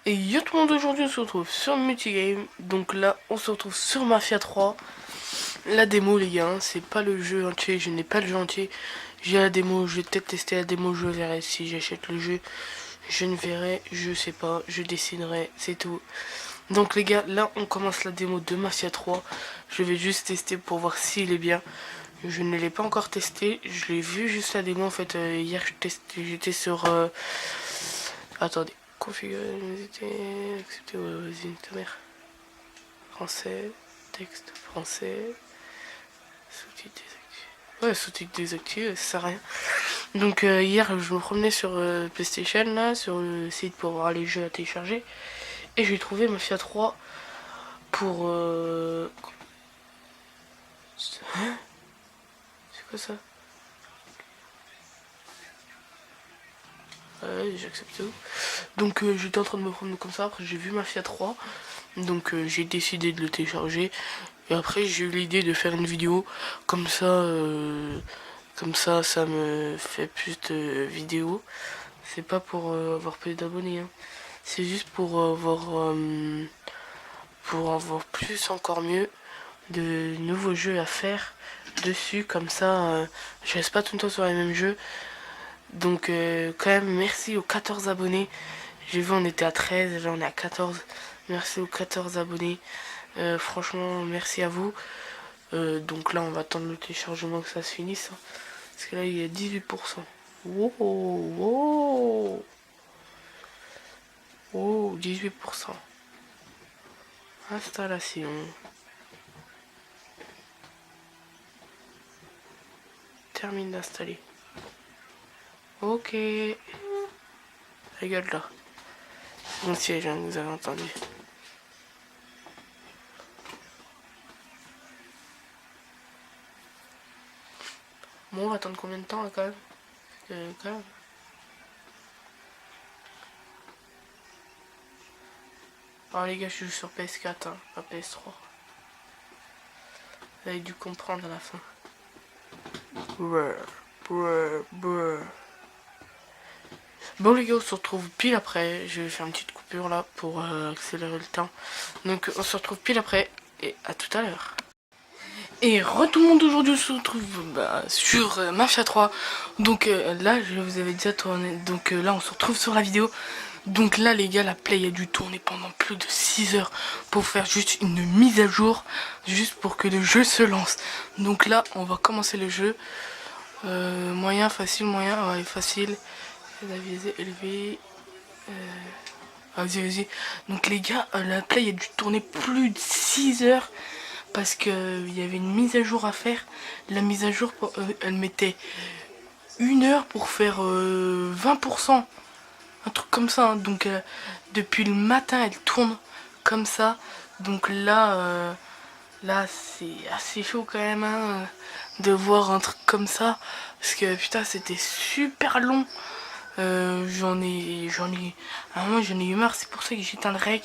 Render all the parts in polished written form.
Et yo tout le monde, aujourd'hui on se retrouve sur Multigame. Donc là on se retrouve sur Mafia 3. La démo les gars, c'est pas le jeu entier, je n'ai pas le jeu entier. J'ai la démo, je vais peut-être tester la démo, je verrai si j'achète le jeu. Je ne verrai, je sais pas, je déciderai, c'est tout. Donc les gars, là on commence la démo de Mafia 3. Je vais juste tester pour voir s'il est bien. Je ne l'ai pas encore testé, je l'ai vu juste la démo en fait. Hier j'étais sur... Attendez. Configurer les accepter, ouais, vas-y, ta mère. Français, texte français, sous-titres désactivés. Ouais, sous-titres désactivés, ça sert à rien. Donc hier, je me promenais sur PlayStation, là, sur le site pour voir les jeux à télécharger. Et j'ai trouvé Mafia 3 pour... Hein? C'est quoi ça? Ouais, j'accepte tout. Donc j'étais en train de me promener comme ça, après j'ai vu Mafia 3. Donc j'ai décidé de le télécharger. Et après j'ai eu l'idée de faire une vidéo. Comme ça me fait plus de vidéos. C'est pas pour avoir plus d'abonnés. Hein. C'est juste pour avoir plus, encore mieux, de nouveaux jeux à faire dessus. Comme ça, je reste pas tout le temps sur les mêmes jeux. Donc quand même, merci aux 14 abonnés. J'ai vu on était à 13, là on est à 14. Merci aux 14 abonnés. Franchement, merci à vous. Donc là, on va attendre le téléchargement que ça se finisse. Hein, parce que là, il y a 18%. Wow, wow, wow, 18%. Installation. Termine d'installer. Ok. Regarde là. C'est mon siège, hein, vous avez entendu. Bon, on va attendre combien de temps là quand même, quand même. Alors les gars, je joue sur PS4, hein, pas PS3. Vous avez dû comprendre à la fin. Bon les gars, on se retrouve pile après. Je vais faire une petite coupure là pour accélérer le temps. Donc on se retrouve pile après et à tout à l'heure. Et tout le monde, aujourd'hui on se retrouve sur Mafia 3. Donc là je vous avais déjà tourné. Donc là on se retrouve sur la vidéo. Donc là les gars, la play a dû tourner pendant plus de 6 heures pour faire juste une mise à jour, juste pour que le jeu se lance. Donc là on va commencer le jeu. Moyen, facile, moyen, ouais, facile. La visée élevée. Vas-y, vas-y. Donc les gars, la play a dû tourner plus de 6 heures parce que il y avait une mise à jour à faire. La mise à jour, elle mettait 1 heure pour faire 20%. Un truc comme ça. Hein. Donc depuis le matin, elle tourne comme ça. Donc là c'est assez chaud quand même hein, de voir un truc comme ça. Parce que putain, c'était super long. À un moment j'en ai eu marre, c'est pour ça que j'ai éteint le rec.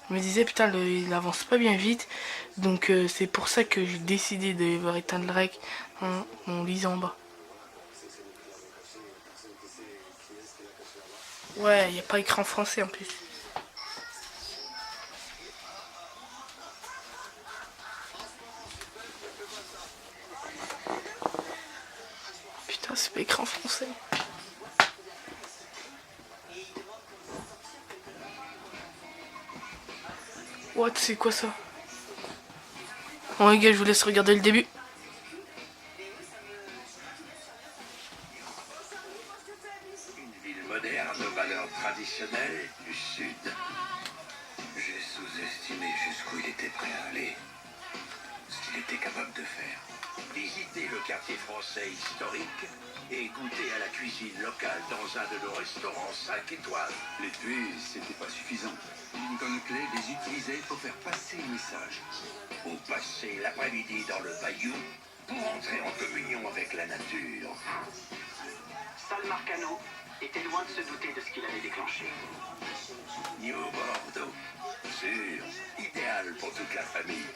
Je me disais putain, il avance pas bien vite. Donc c'est pour ça que j'ai décidé de éteindre le rec en lisant en bas. Ouais, y a pas écran français en plus. Putain, c'est pas écran français. What, c'est quoi ça? Bon les gars, je vous laisse regarder le début. Une ville moderne aux valeurs traditionnelles du Sud. J'ai sous-estimé jusqu'où il était prêt à aller. Ce qu'il était capable de faire. Visiter le quartier français historique et goûter à la cuisine locale dans un de nos restaurants 5 étoiles. Les tuer, c'était pas suffisant. Lincoln Clay les utilisait pour faire passer le message. Ou passer l'après-midi dans le bayou pour entrer en communion avec la nature. Sal Marcano était loin de se douter de ce qu'il allait déclencher. New Bordeaux, sûr, idéal pour toute la famille.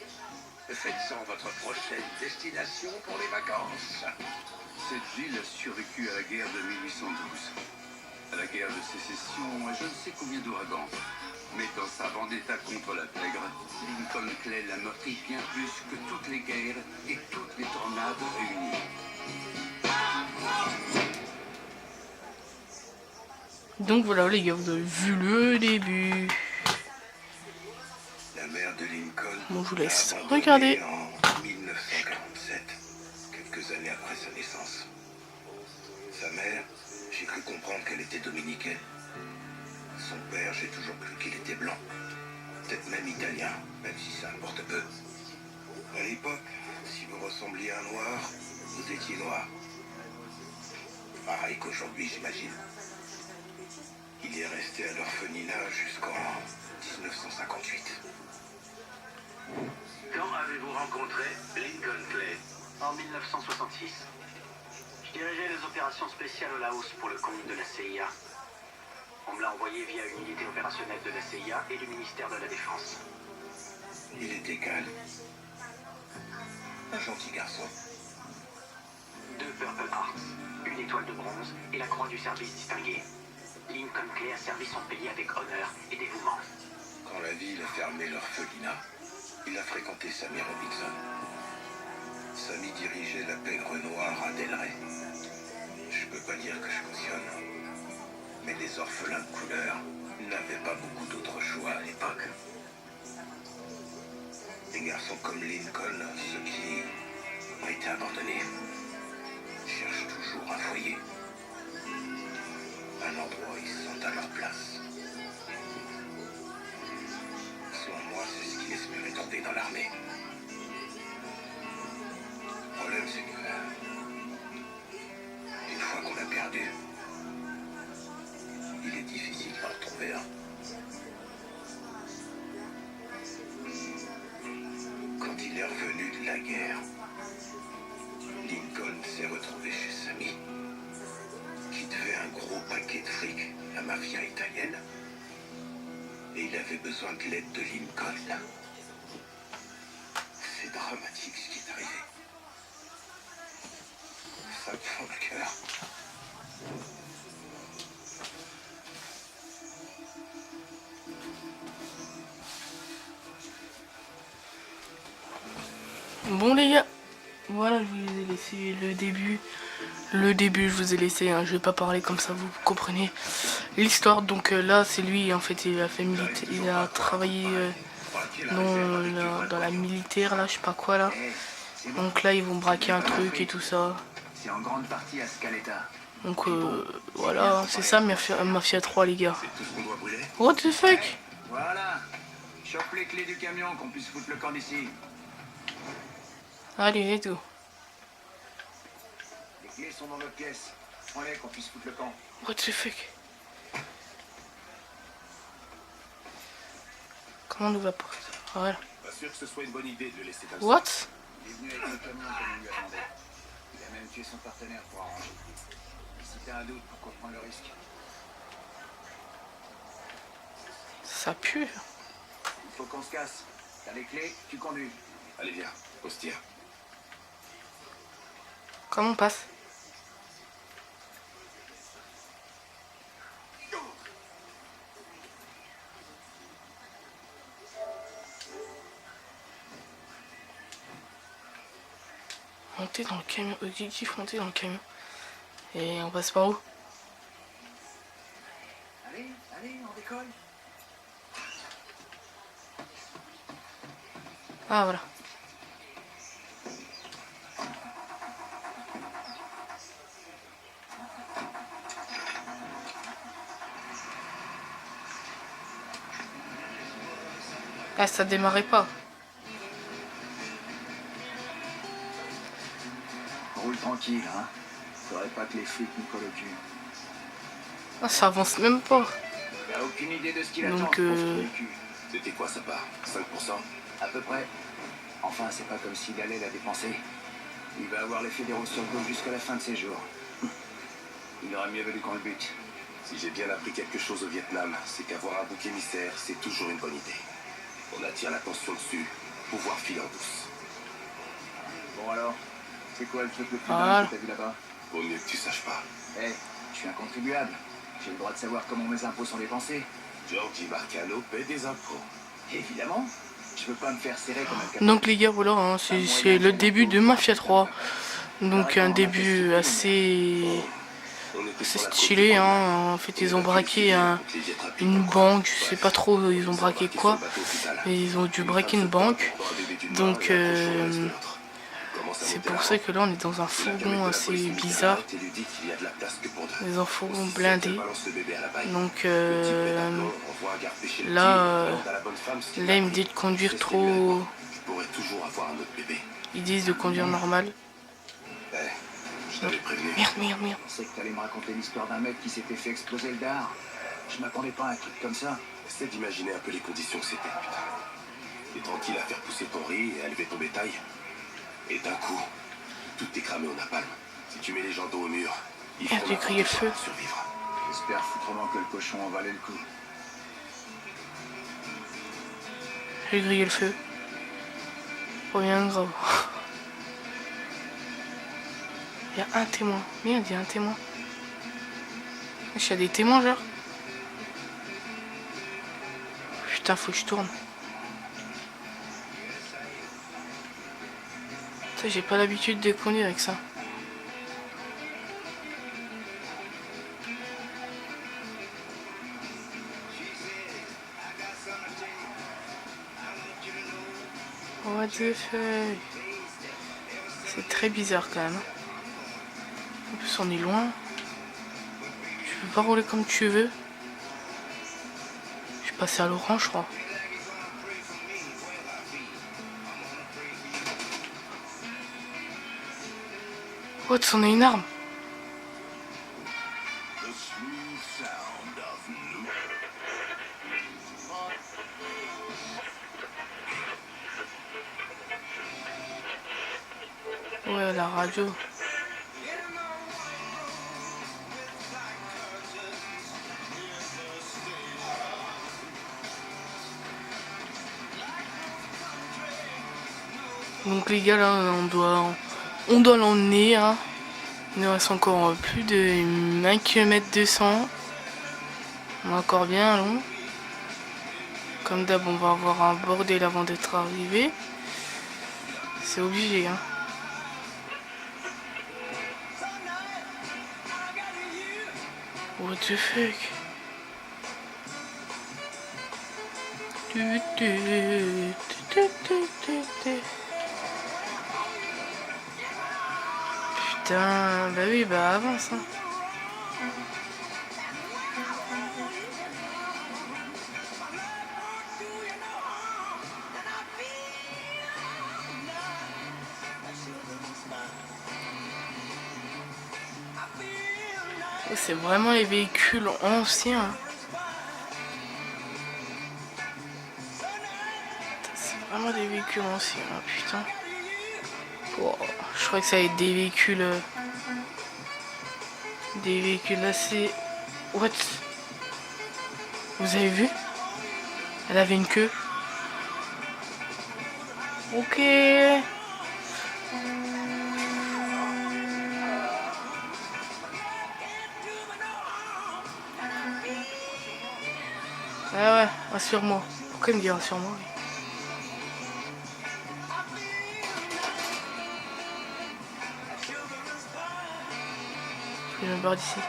Faites-en votre prochaine destination pour les vacances. Cette ville a survécu à la guerre de 1812. La guerre de sécession a je ne sais combien d'ouragans. Mais dans sa vendetta contre la pègre, Lincoln Clay l'a meurtri bien plus que toutes les guerres et toutes les tornades réunies. Donc voilà les gars, vous avez vu le début. La mère de Lincoln Bon, je vous laisse l'a abandonné regarder. en 1947, quelques années après sa naissance. Sa mère, j'ai cru comprendre qu'elle était dominicaine. Son père, j'ai toujours cru qu'il était blanc. Peut-être même italien, même si ça importe peu. À l'époque, si vous ressembliez à un noir, vous étiez noir. Pareil qu'aujourd'hui, j'imagine. Il est resté à l'orphelinat jusqu'en 1958. Quand avez-vous rencontré Lincoln Clay? En 1966. Je dirigeais les opérations spéciales au Laos pour le compte de la CIA. On me l'a envoyé via une unité opérationnelle de la CIA et du ministère de la Défense. Il était calme. Un gentil garçon. 2 Purple Hearts, une étoile de bronze et la croix du service distingué. Lincoln Clay a servi son pays avec honneur et dévouement. Quand la ville a fermé l'orphelinat, il a fréquenté Sammy Robinson. Sammy dirigeait la pègre noire à Delray. Je peux pas dire que je cautionne, mais les orphelins de couleur n'avaient pas beaucoup d'autres choix à l'époque. Des garçons comme Lincoln, ceux qui ont été abandonnés, cherchent toujours un foyer, un endroit où ils se sentent à leur place. Selon moi, c'est ce qu'il espérait trouver dans l'armée. Le problème, c'est que une fois qu'on l'a perdu, il est difficile d'en retrouver un. Quand il est revenu de la guerre, Lincoln s'est retrouvé chez Sammy, qui devait un gros paquet de fric à la mafia italienne, et il avait besoin de l'aide de Lincoln. C'est dramatique ce qui est arrivé. Ça me fend le cœur. Bon les gars, voilà, je vous ai laissé le début. Le début, je vous ai laissé, hein, je vais pas parler comme ça, vous comprenez l'histoire. Donc là, c'est lui, en fait, il a fait il a travaillé dans la militaire, là, je sais pas quoi, là. Donc là, ils vont braquer un truc et tout ça. C'est en grande partie à Scaletta. Donc voilà, c'est ça, Mafia 3, les gars. C'est tout ce qu'on doit brûler. What the fuck? Voilà. Chope les clés du camion qu'on puisse foutre le camp d'ici. Allez, et tout. Les clés sont dans notre pièce. Prends-les qu'on puisse foutre le camp. What the fuck? Comment on ouvre la porte? Voilà. Pas sûr que ce soit une bonne idée de le laisser comme ça. What? Il est venu avec le camion comme on lui a demandé. Il a même tué son partenaire pour arranger. Si t'as un doute, pourquoi prendre le risque? Ça pue. Il faut qu'on se casse. T'as les clés, tu conduis. Allez, viens, on se tire. Comment on passe? Monter dans le camion, objectif, monter dans le camion. Et on passe par où? Allez, on décolle. Ah voilà. Ah, ça démarrait pas. Roule tranquille, hein. Faudrait pas que les flics nous collent au cul. Ah, ça avance même pas. T'as aucune idée de ce qu'il attend. Donc, pour se coller le cul. C'était quoi sa part? 5%? À peu près. Enfin, c'est pas comme s'il allait la dépenser. Il va avoir les fédéraux sur le dos jusqu'à la fin de ses jours. Il aurait mieux valu qu'on le bute. Si j'ai bien appris quelque chose au Vietnam, c'est qu'avoir un bouc émissaire, c'est toujours une bonne idée. On attire l'attention dessus, pouvoir filer en douce. Bon alors, c'est quoi le truc le plus Voilà. dingue que t'as vu là-bas? Vaut mieux que tu saches pas. Eh, je suis un contribuable. J'ai le droit de savoir comment mes impôts sont dépensés. Giorgi Marcano paie des impôts. Évidemment. Je veux pas me faire serrer comme un capot. Donc les gars, voilà, hein, c'est le début de Mafia 3. Donc un début assez stylé, hein. En fait, ils ont braqué une banque, je sais pas trop, ils ont braqué quoi, mais ils ont dû braquer une banque. Donc c'est pour ça que là on est dans un fourgon assez bizarre, dans un fourgon blindé. Donc là ils me disent de conduire trop, ils disent de conduire normal. Merde. Je pensais que t'allais me raconter l'histoire d'un mec qui s'était fait exploser le dard. Je m'attendais pas à un truc comme ça. Essaie d'imaginer un peu les conditions que c'était, putain. T'es tranquille à faire pousser ton riz et à élever ton bétail. Et d'un coup, tout est cramé au napalm. Si tu mets les gens dos au mur, ils Merde, j'ai crié le feu. survivre. J'espère foutrement que le cochon en valait le coup. J'ai grillé le feu. Rien de grave. Il y a un témoin. Merde, il y a un témoin. Il y a des témoins, genre. Putain, faut que je tourne. Ça, j'ai pas l'habitude de conduire avec ça. What the fuck. C'est très bizarre quand même. En plus, on est loin. Tu peux pas rouler comme tu veux. Je suis passé à l'orange, je crois. What, c'en est une arme. Ouais, la radio. Donc les gars, là, on doit l'emmener, hein. Il nous reste encore plus de 1 km 200. On est encore bien long. Comme d'hab, on va avoir un bordel avant d'être arrivé. C'est obligé, hein. What the fuck? Putain, bah oui, bah avance, hein. C'est vraiment les véhicules anciens. C'est vraiment des véhicules anciens, putain. Oh, je crois que ça va être des véhicules assez... What? Vous avez vu? Elle avait une queue. Ok. Ah ouais, rassure-moi. Pourquoi il me dit rassure-moi? Je me barre d'ici.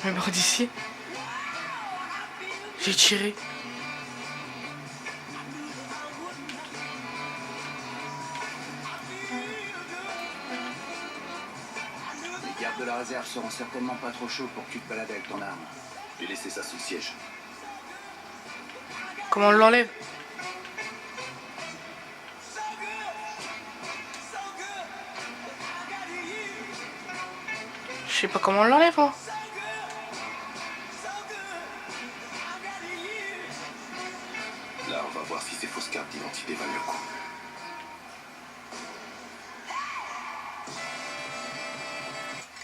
Je me barre d'ici. J'ai tiré. Les gardes de la réserve seront certainement pas trop chauds pour que tu te balades avec ton arme. J'ai laissé ça sous le siège. Comment on l'enlève? Je sais pas comment on l'enlève, moi. Là, on va voir si ces fausses cartes d'identité valent le coup.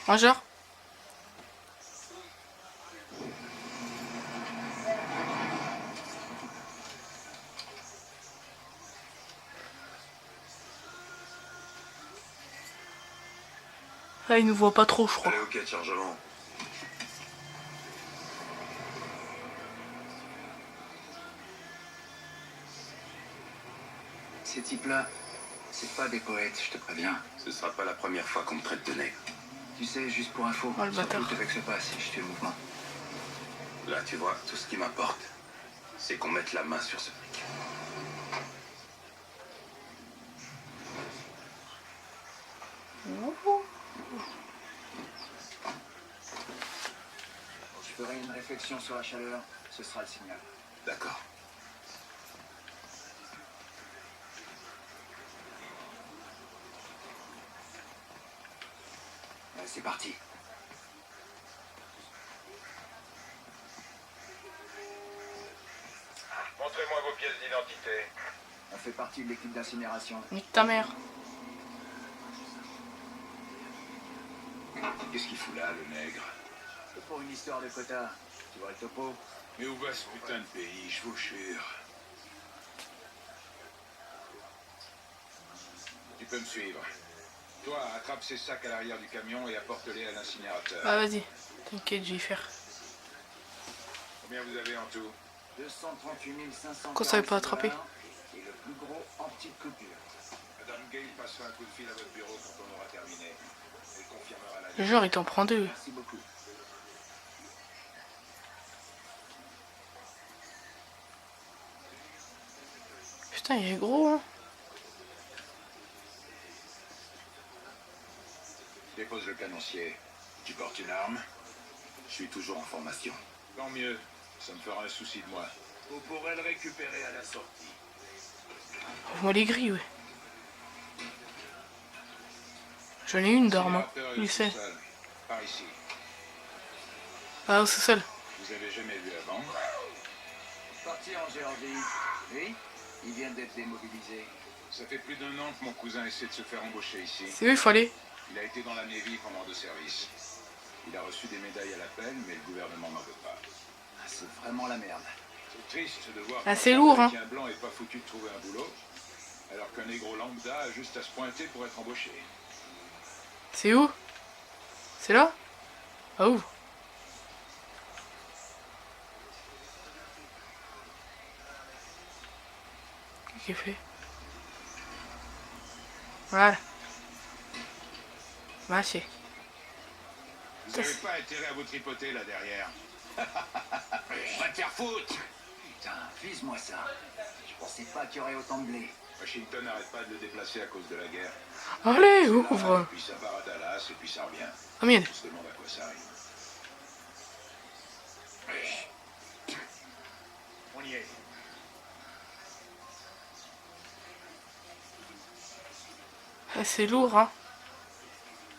Bonjour. Ah, il nous voit pas trop, je crois. Allez, ok, chargement. Ces types-là, c'est pas des poètes, je te préviens. Ce sera pas la première fois qu'on me traite de nègre. Tu sais, juste pour info, Oh, le bâtard. surtout te vexe pas si je fais le mouvement. Là, tu vois, tout ce qui m'importe, c'est qu'on mette la main sur ce flic. Je ferai une réflexion sur la chaleur, ce sera le signal. D'accord. C'est parti. Montrez-moi vos pièces d'identité. On fait partie de l'équipe d'incinération. Nique ta mère. Qu'est-ce qu'il fout là, le nègre? C'est pour une histoire de quota. Tu vois le topo? Mais où va ce putain de pays, je vous jure? Tu peux me suivre. Toi, attrape ces sacs à l'arrière du camion et apporte-les à l'incinérateur. Ah, vas-y. T'inquiète, je vais y faire. Combien vous avez en tout? 238 500. Pourquoi ça avait pas attrapé? Et le plus gros en petite coupure. Madame Gale passera un coup de fil à votre bureau quand on aura terminé. Elle confirmera la... Le genre, il t'en prend deux. Merci beaucoup. Putain, il est gros, hein. Dépose le canoncier. Tu portes une arme? Je suis toujours en formation. Tant mieux. Ça me fera un souci de moi. Vous pourrez le récupérer à la sortie. Ouvre-moi les grilles, ouais. J'en ai une d'arme, hein. Il sait. Par ici. Ah, au sous-sol. Vous avez jamais vu avant? Parti en Géorgie. Oui, il vient d'être démobilisé. Ça fait plus d'1 an que mon cousin essaie de se faire embaucher ici. C'est où il faut aller? Il a été dans la Navy pendant 2 services. Il a reçu des médailles à l'appel, mais le gouvernement n'en veut pas. Ah, c'est vraiment la merde. C'est triste de voir Ah, c'est lourd, hein. qu'un blanc est pas foutu de trouver un boulot, alors qu'un négro lambda a juste à se pointer pour être embauché. C'est où? C'est là? Ah, où? Qu'est-ce qu'il fait? Voilà. Merci. Vous n'avez pas intérêt à vous tripoter là derrière. Va te faire foutre! Putain, vise-moi ça. Je pensais pas qu'il y aurait autant de blé. Washington n'arrête pas de le déplacer à cause de la guerre. Allez, Là, ouvre. puis ça part à Dallas, et puis ça revient. Ah, merde. On se demande à quoi ça arrive. On y est. Ah, c'est lourd, hein.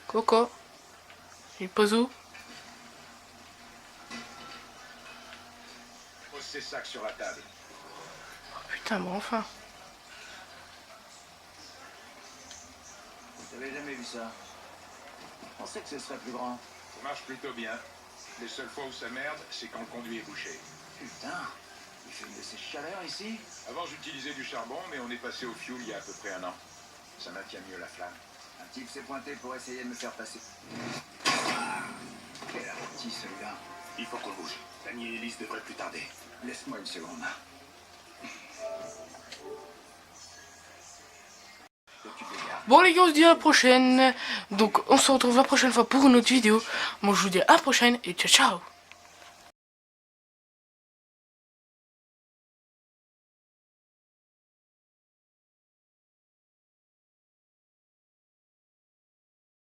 Coco. Il pose où? Pose ces sacs sur la table. Oh, putain, bon, enfin. J'avais jamais vu ça. Je pensais que ce serait plus grand. Ça marche plutôt bien. Les seules fois où ça merde, c'est quand le conduit est bouché. Putain, il fait de ces chaleurs ici. Avant, j'utilisais du charbon, mais on est passé au fioul il y a à peu près 1 an. Ça maintient mieux la flamme. Un type s'est pointé pour essayer de me faire passer. Quel petit celui-là. Il faut qu'on bouge. Danny et Elise devraient plus tarder. Laisse-moi une seconde. T'occupes des gars. Bon les gars, on se dit à la prochaine. Donc on se retrouve la prochaine fois pour une autre vidéo. Moi je vous dis à la prochaine et ciao ciao.